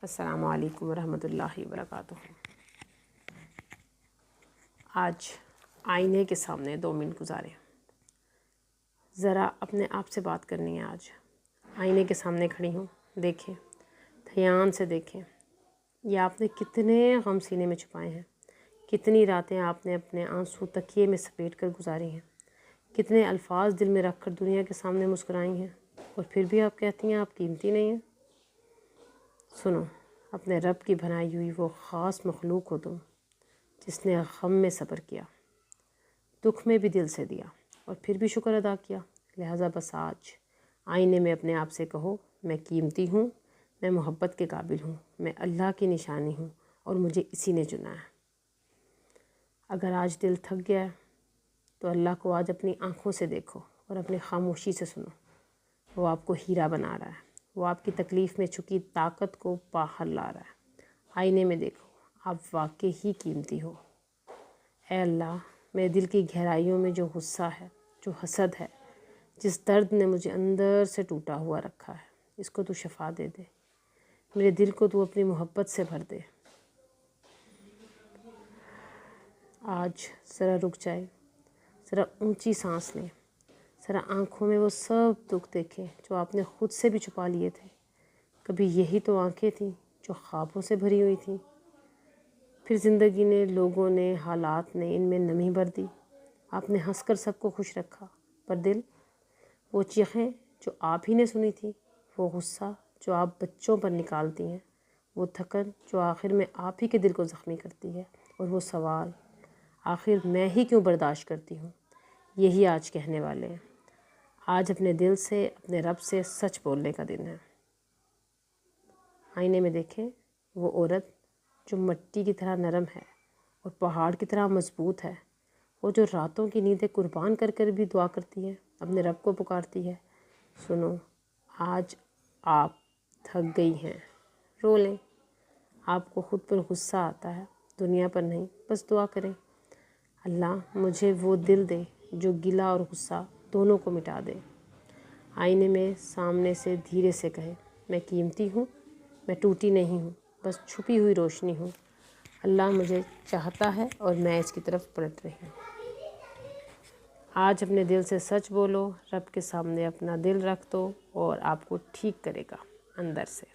السلام علیکم ورحمۃ اللہ وبرکاتہ۔ آج آئینے کے سامنے 2 منٹ گزاریں، ذرا اپنے آپ سے بات کرنی ہے۔ آج آئینے کے سامنے کھڑی ہوں، دیکھیں، دھیان سے دیکھیں، یہ آپ نے کتنے غم سینے میں چھپائے ہیں، کتنی راتیں آپ نے اپنے آنسو تکیے میں سپیٹ کر گزاری ہیں، کتنے الفاظ دل میں رکھ کر دنیا کے سامنے مسکرائی ہیں، اور پھر بھی آپ کہتی ہیں آپ قیمتی نہیں ہیں۔ سنو، اپنے رب کی بنائی ہوئی وہ خاص مخلوق ہو تم، جس نے غم میں صبر کیا، دکھ میں بھی دل سے دیا، اور پھر بھی شکر ادا کیا۔ لہٰذا بس آج آئینے میں اپنے آپ سے کہو، میں قیمتی ہوں، میں محبت کے قابل ہوں، میں اللہ کی نشانی ہوں، اور مجھے اسی نے چنا ہے۔ اگر آج دل تھک گیا ہے تو اللہ کو آج اپنی آنکھوں سے دیکھو اور اپنی خاموشی سے سنو۔ وہ آپ کو ہیرا بنا رہا ہے، وہ آپ کی تکلیف میں چھپی طاقت کو باہر لا رہا ہے۔ آئینے میں دیکھو، آپ واقعی ہی قیمتی ہو۔ اے اللہ، میرے دل کی گہرائیوں میں جو غصہ ہے، جو حسد ہے، جس درد نے مجھے اندر سے ٹوٹا ہوا رکھا ہے، اس کو تو شفا دے دے، میرے دل کو تو اپنی محبت سے بھر دے۔ آج ذرا رک جائے، ذرا اونچی سانس لیں، ذرا آنکھوں میں وہ سب دکھ دیکھیں جو آپ نے خود سے بھی چھپا لیے تھے۔ کبھی یہی تو آنکھیں تھیں جو خوابوں سے بھری ہوئی تھیں، پھر زندگی نے، لوگوں نے، حالات نے ان میں نمی بھر دی۔ آپ نے ہنس کر سب کو خوش رکھا، پر دل، وہ چیخیں جو آپ ہی نے سنی تھی، وہ غصہ جو آپ بچوں پر نکالتی ہیں، وہ تھکن جو آخر میں آپ ہی کے دل کو زخمی کرتی ہے، اور وہ سوال، آخر میں ہی کیوں برداشت کرتی ہوں، یہی آج کہنے والے ہیں۔ آج اپنے دل سے، اپنے رب سے سچ بولنے کا دن ہے۔ آئینے میں دیکھیں وہ عورت جو مٹی کی طرح نرم ہے اور پہاڑ کی طرح مضبوط ہے، وہ جو راتوں کی نیندیں قربان کر کر بھی دعا کرتی ہے، اپنے رب کو پکارتی ہے۔ سنو، آج آپ تھک گئی ہیں، رو لیں۔ آپ کو خود پر غصہ آتا ہے، دنیا پر نہیں، بس دعا کریں، اللہ مجھے وہ دل دے جو گلہ اور غصہ دونوں کو مٹا دے۔ آئینے میں سامنے سے دھیرے سے کہیں، میں قیمتی ہوں، میں ٹوٹی نہیں ہوں، بس چھپی ہوئی روشنی ہوں۔ اللہ مجھے چاہتا ہے اور میں اس کی طرف پلٹ رہی ہوں۔ آج اپنے دل سے سچ بولو، رب کے سامنے اپنا دل رکھ دو، اور آپ کو ٹھیک کرے گا اندر سے۔